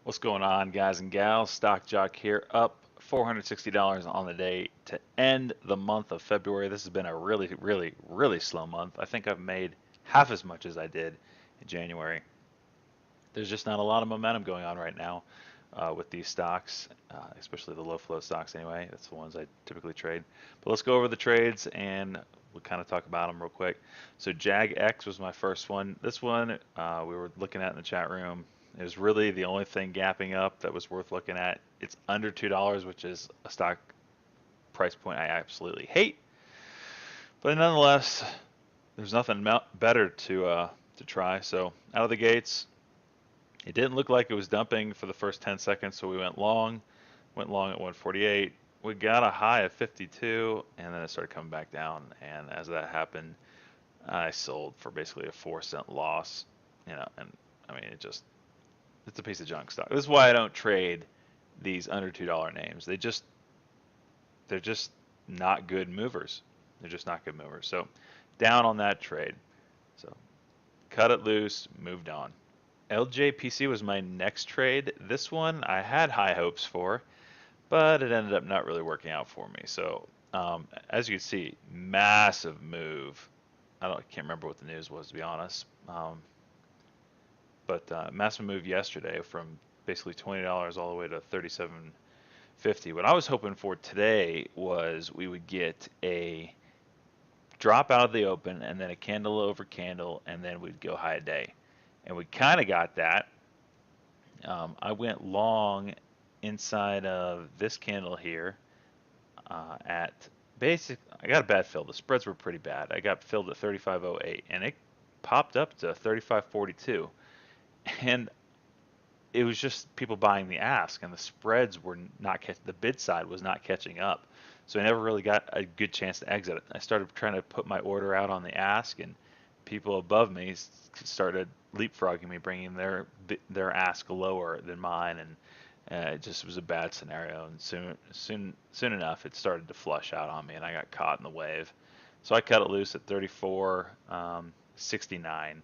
What's going on, guys and gals? Stock Jock here, up $460 on the day to end the month of February. This has been a really, really, really slow month. I think I've made half as much as I did in January. There's just not a lot of momentum going on right now with these stocks, especially the low flow stocks anyway. That's the ones I typically trade. But let's go over the trades and we'll kind of talk about them real quick. So JAGX was my first one. This one we were looking at in the chat room. It was really the only thing gapping up that was worth looking at. It's under $2, which is a stock price point I absolutely hate. But nonetheless, there's nothing better to try. So out of the gates, it didn't look like it was dumping for the first 10 seconds, so we went long at 148. We got a high of 52, and then it started coming back down. And as that happened, I sold for basically a 4-cent loss. And I mean, it's a piece of junk stock. This is why I don't trade these under $2 names. They're just not good movers. They're just not good movers. So down on that trade. So cut it loose, moved on. LJPC was my next trade. This one I had high hopes for, but it ended up not really working out for me. So as you can see, massive move. I can't remember what the news was, to be honest. But massive move yesterday from basically $20 all the way to 37.50. What I was hoping for today was we would get a drop out of the open and then a candle over candle, and then we'd go high a day. And we kind of got that. I went long inside of this candle here at basic. I got a bad fill. The spreads were pretty bad. I got filled at 35.08, and it popped up to 35.42, and it was just people buying the ask, and the spreads were not the bid side was not catching up. So I never really got a good chance to exit it. I started trying to put my order out on the ask, and people above me started leapfrogging me, bringing their ask lower than mine, and it just was a bad scenario. And soon enough, it started to flush out on me, and I got caught in the wave. So I cut it loose at 34.69.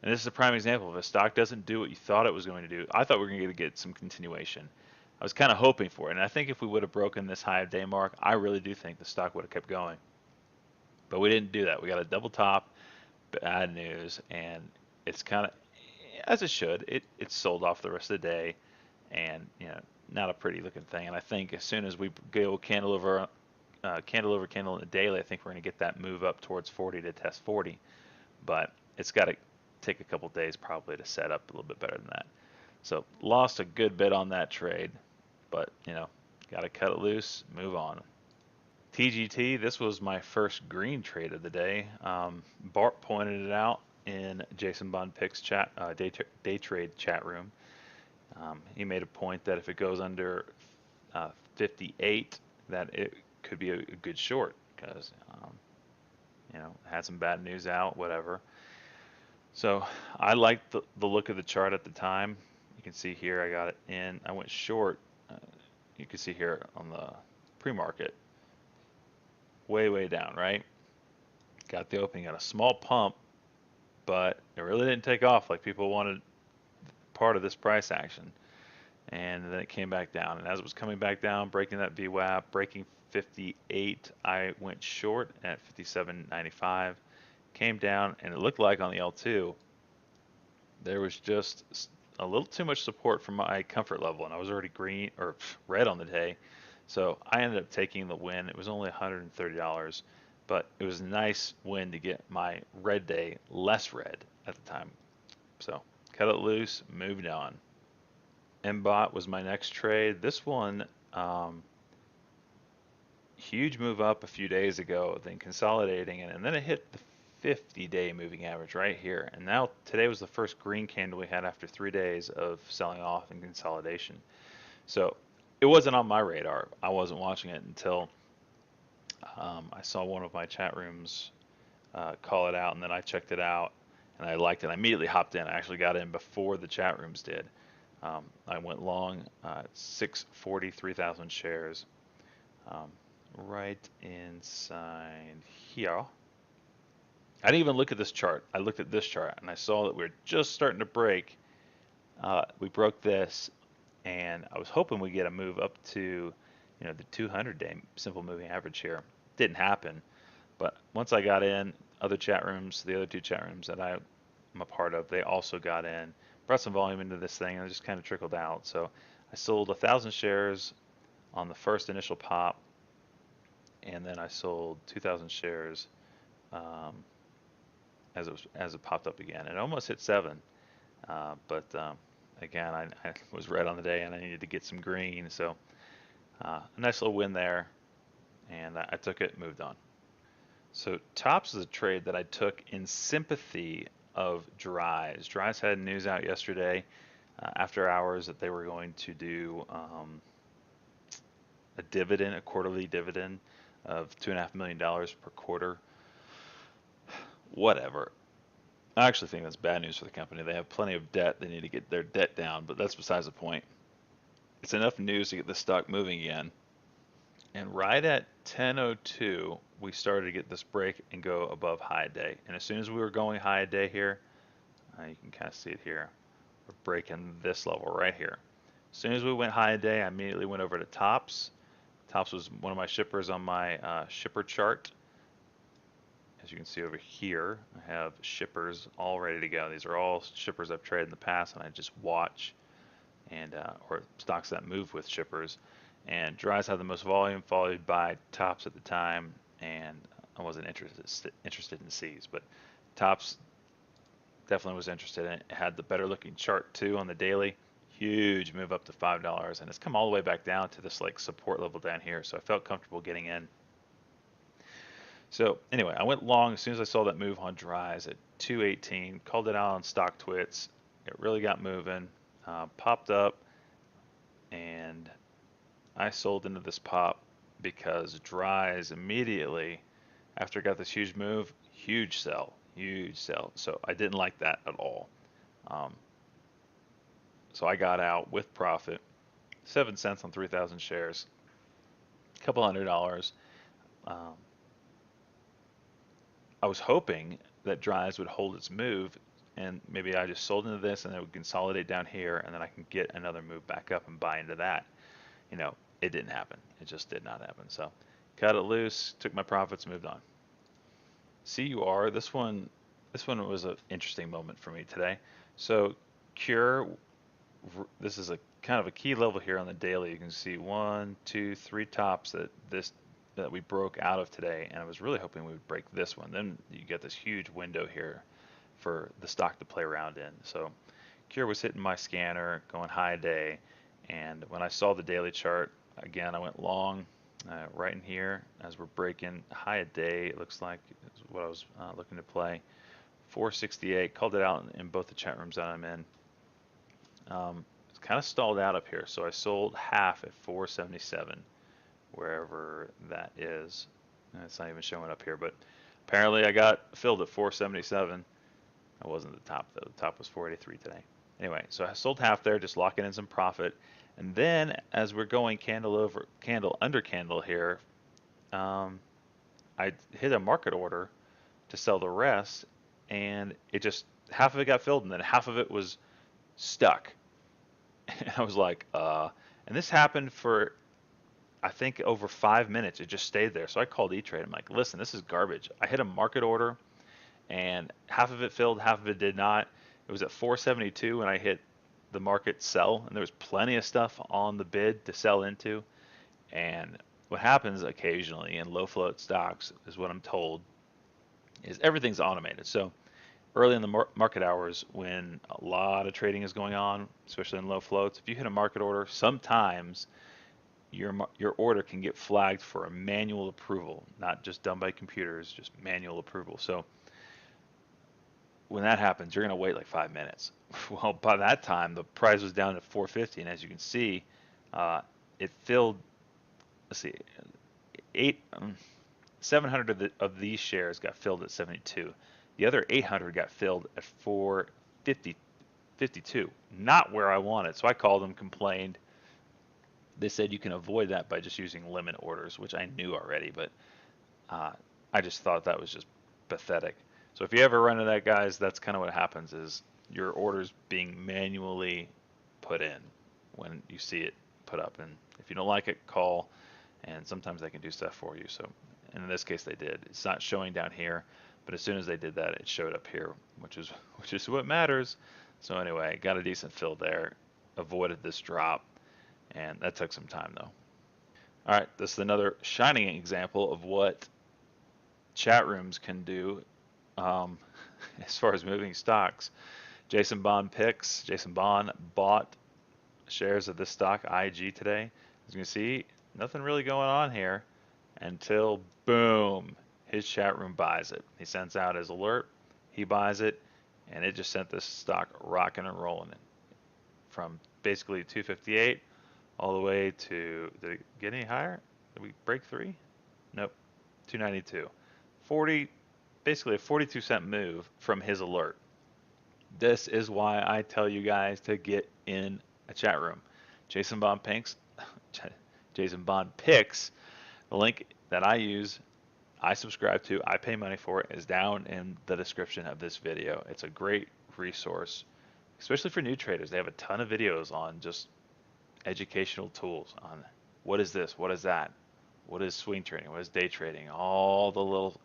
And this is a prime example. If a stock doesn't do what you thought it was going to do, I thought we were going to get some continuation. I was kind of hoping for it, and I think if we would have broken this high day mark, I really do think the stock would have kept going. But we didn't do that. We got a double top, bad news, and it's kind of as it should. It sold off the rest of the day, and not a pretty looking thing. And I think as soon as we go candle over candle in the daily, I think we're going to get that move up towards 40 to test 40. But it's got to take a couple days probably to set up a little bit better than that. So lost a good bit on that trade, but got to cut it loose, move on. TGT, this was my first green trade of the day. Bart pointed it out in Jason Bond Picks chat, day trade chat room. He made a point that if it goes under 58, that it could be a good short because had some bad news out, whatever. So I liked the look of the chart at the time. You can see here I got it in. I went short. You can see here on the pre-market, way down, right? Got the opening, got a small pump, but it really didn't take off like people wanted part of this price action. And then it came back down. And as it was coming back down, breaking that VWAP, breaking 58, I went short at 57.95. Came down, and it looked like on the L2 there was just a little too much support from my comfort level, and I was already green or red on the day, so I ended up taking the win. It was only $130, but it was a nice win to get my red day less red at the time. So cut it loose, moved on. MBOT was my next trade. This one, huge move up a few days ago, then consolidating, and then it hit the 50-day moving average right here. And now today was the first green candle we had after 3 days of selling off and consolidation. So it wasn't on my radar. I wasn't watching it until I saw one of my chat rooms call it out, and then I checked it out and I liked it. I immediately hopped in. I actually got in before the chat rooms did. I went long 640, 3,000 shares. Right inside here. I didn't even look at this chart. I looked at this chart and I saw that we were just starting to break. We broke this, and I was hoping we get a move up to, the 200-day simple moving average here. Didn't happen, but once I got in, the other two chat rooms that I'm a part of, they also got in, brought some volume into this thing, and it just kind of trickled out. So I sold 1,000 shares on the first initial pop, and then I sold 2,000 shares um, as it popped up again. It almost hit seven, but again, I was red on the day and I needed to get some green, so a nice little win there, and I took it, moved on. So tops is a trade that I took in sympathy of Dries. Dries had news out yesterday after hours that they were going to do a quarterly dividend of $2.5 million per quarter. Whatever. I actually think that's bad news for the company. They have plenty of debt. They need to get their debt down, but that's besides the point. It's enough news to get the stock moving again. And right at 10:02, we started to get this break and go above high day. And as soon as we were going high day here, you can kind of see it here. We're breaking this level right here. As soon as we went high day, I immediately went over to Tops. Tops was one of my shippers on my shipper chart. As you can see over here, I have shippers all ready to go. These are all shippers I've traded in the past, and I just watch and or stocks that move with shippers. And Dries had the most volume, followed by Tops at the time, and I wasn't interested in C's, but Tops definitely was interested in it. It had the better looking chart too on the daily. Huge move up to $5, and it's come all the way back down to this like support level down here. So I felt comfortable getting in. So anyway, I went long as soon as I saw that move on Dries at 218, called it out on stock twits. It really got moving, popped up, and I sold into this pop because Dries immediately, after it got this huge move, huge sell, huge sell. So I didn't like that at all. Um, so I got out with profit, 7 cents on 3,000 shares, a couple $100. Um, I was hoping that Dries would hold its move, and maybe I just sold into this and it would consolidate down here, and then I can get another move back up and buy into that. It didn't happen. It just did not happen. So cut it loose, took my profits, moved on. CUR, this one was an interesting moment for me today. So Cure, this is a kind of a key level here on the daily. You can see one, two, three tops that we broke out of today, and I was really hoping we would break this one. Then you get this huge window here for the stock to play around in. So Cure was hitting my scanner, going high day, and when I saw the daily chart, again, I went long right in here as we're breaking high a day. It looks like is what I was looking to play. 468, called it out in both the chat rooms that I'm in. It's kind of stalled out up here, so I sold half at 477, wherever that is. It's not even showing up here, but apparently I got filled at 477. I wasn't the top though. The top was 483 today. Anyway, so I sold half there, just locking in some profit. And then as we're going candle over candle under candle here, I hit a market order to sell the rest, and it just half of it got filled, and then half of it was stuck. And I was like, and this happened for I think over 5 minutes. It just stayed there. So I called E-Trade. I'm like, listen, this is garbage. I hit a market order, and half of it filled, half of it did not. It was at 472 when I hit the market sell, and there was plenty of stuff on the bid to sell into. And what happens occasionally in low float stocks is what I'm told is everything's automated. So early in the market hours when a lot of trading is going on, especially in low floats, if you hit a market order, sometimes your order can get flagged for a manual approval, not just done by computers, just manual approval. So when that happens, you're going to wait like 5 minutes. Well, by that time, the price was down to 450, and as you can see, it filled. Let's see, 700 of these shares got filled at 72. The other 800 got filled at 452. Not where I wanted. So I called them, complained. They said you can avoid that by just using limit orders, which I knew already, but I just thought that was just pathetic. So if you ever run into that, guys, that's kind of what happens is your orders being manually put in. when you see it put up. And if you don't like it, call, and sometimes they can do stuff for you. So, and in this case, they did. It's not showing down here, but as soon as they did that, it showed up here, which is what matters. So anyway, got a decent fill there, avoided this drop, and that took some time though. All right, this is another shining example of what chat rooms can do um, as far as moving stocks. Jason Bond picks. Jason Bond bought shares of this stock, IG, today. As you can see, nothing really going on here until boom, his chat room buys it. He sends out his alert, he buys it, and it just sent this stock rocking and rolling it from basically 258 all the way to, did it get any higher? Did we break three? Nope, 292. 40, basically a 42-cent move from his alert. This is why I tell you guys to get in a chat room. Jason Bond picks, Jason Bond picks. The link that I use, I subscribe to, I pay money for it, is down in the description of this video. It's a great resource, especially for new traders. They have a ton of videos on just educational tools on what is this, what is that, what is swing trading, what is day trading, all the little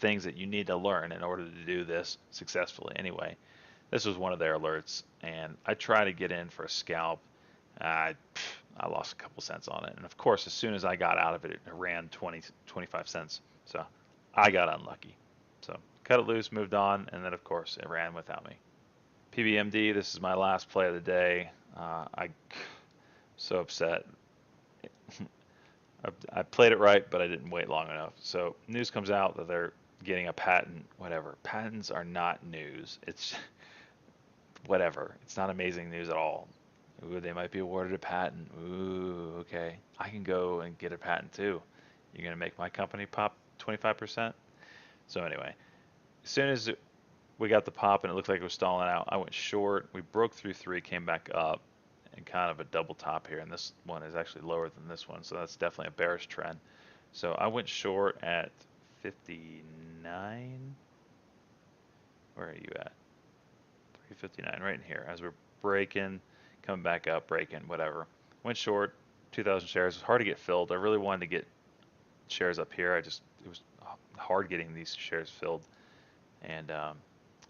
things that you need to learn in order to do this successfully. Anyway, this was one of their alerts, and I try to get in for a scalp. I lost a couple cents on it, and of course, as soon as I got out of it, it ran 20, 25 cents. So I got unlucky. So cut it loose, moved on, and then of course it ran without me. PBMD, this is my last play of the day. I'm so upset. I played it right, but I didn't wait long enough. So news comes out that they're getting a patent. Whatever. Patents are not news. It's whatever. It's not amazing news at all. Ooh, they might be awarded a patent. Ooh, okay. I can go and get a patent too. You're gonna make my company pop 25%? So anyway, as soon as we got the pop and it looked like it was stalling out, I went short. We broke through three, came back up, and kind of a double top here. And this one is actually lower than this one, so that's definitely a bearish trend. So I went short at 59. Where are you at? 359, right in here. As we're breaking, coming back up, breaking, whatever. Went short, 2,000 shares. It was hard to get filled. I really wanted to get shares up here. It was hard getting these shares filled. And I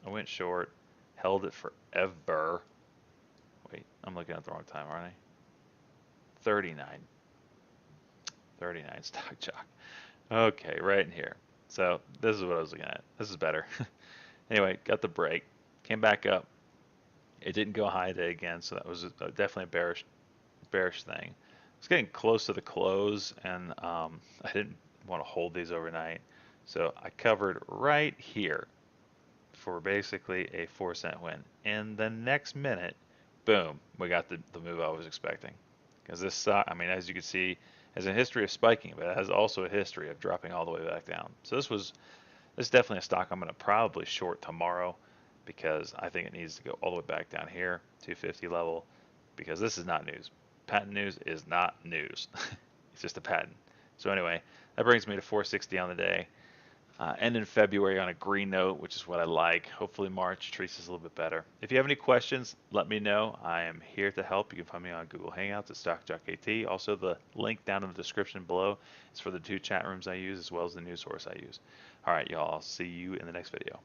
went short, held it forever. Wait, I'm looking at the wrong time, aren't I? 39. 39 stock chalk. Okay, right in here. So this is what I was looking at. This is better. Anyway, got the break. Came back up. It didn't go high today again, so that was definitely a bearish thing. I was getting close to the close, and I didn't want to hold these overnight. So I covered right here for basically a 4-cent win. And the next minute, boom, we got the move I was expecting. Because this stock, I mean, as you can see, has a history of spiking, but it has also a history of dropping all the way back down. So this is definitely a stock I'm going to probably short tomorrow, because I think it needs to go all the way back down here, 250 level, because this is not news. Patent news is not news. It's just a patent. So anyway, that brings me to 460 on the day. End in February on a green note, which is what I like. Hopefully March treats us a little bit better. If you have any questions, let me know. I am here to help. You can find me on Google Hangouts at StockJockAT. Also, the link down in the description below is for the 2 chat rooms I use, as well as the news source I use. All right, y'all. I'll see you in the next video.